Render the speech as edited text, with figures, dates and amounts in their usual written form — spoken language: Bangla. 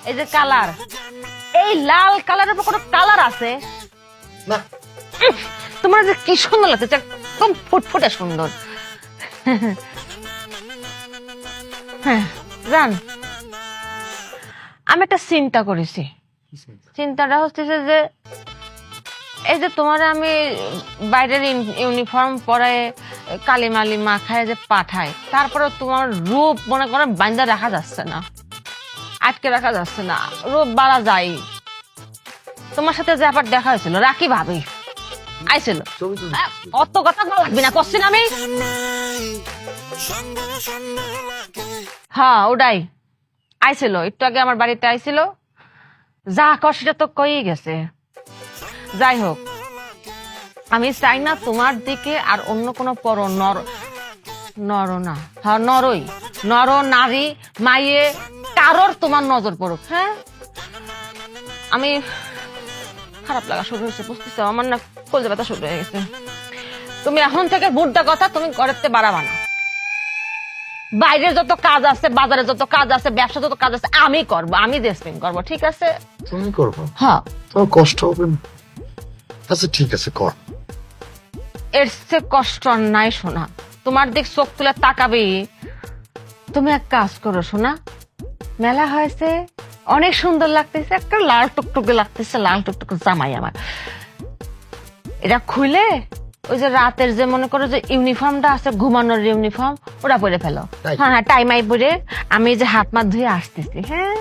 এই যে কালার, এই লাল কালারের উপর কোনো কালার আছে না তোমার যে কি সুন্দর লাগছে, একদম ফুটফুটে সুন্দর। হ্যাঁ জান, আমি একটা চিন্তা করেছি। চিন্তাটা হচ্ছে যে এই যে তোমার আমি বাইরের ইউনিফর্ম পরে কালি মালি মাখায় যে পাঠাই, তারপরে তোমার রূপ মনে করে বান্ধা রাখা যাচ্ছে না, আটকে রাখা যাচ্ছে না, রূপ বাড়া যায়। তোমার সাথে যে আবার দেখা হয়েছিল, রাখি ভাবি আইছিল, অত কথা লাগবি না করছি আমি। হ্যাঁ ওটাই আইছিল, একটু আগে আমার বাড়িতে আইছিল, যা কর সেটা তো কই গেছে। যাই হোক, আমি চাই না তোমার দিকে আর অন্য কোনো পর নর না, হ্যাঁ নরই, নর নারী মাইয়ে কারোর তোমার নজর পড়ুক। হ্যাঁ আমি খারাপ লাগা শুরু হয়েছে, বুঝতেছো, আমার না কলজা ব্যথা শুরু হয়ে গেছে। তুমি এখন থেকে বুদ্ধা কথা তুমি ঘরেতে বাড়াবা না। বাইরের যত কাজ আছে, বাজারে যত কাজ আছে, ব্যবসা যত কাজ আছে আমি করবো, আমি দেশপিন করবো, ঠিক আছে? তুমি করবো? হ্যাঁ। তোমার কষ্ট হবে না? আচ্ছা ঠিক আছে, কর। এর চেয়ে কষ্ট আর নাই শোনা, তোমার দিক চোখ তুলে তাকাবি। তুমি এক কাজ করো শোনা, মেলা হয়েছে, অনেক সুন্দর লাগতেছে, একটা লাল টুকটুকে লাগতেছে, লাল টুকটুকে জামাই আমার, এটা খুলে ওই যে রাতের যে মনে করো যে ইউনিফর্মটা আছে, ঘুমানোর ইউনিফর্ম, ওটা পরে ফেলো। হ্যাঁ হ্যাঁ, টাইম আই পরে আমি যে হাত মাত ধুয়ে আসতেছি। হ্যাঁ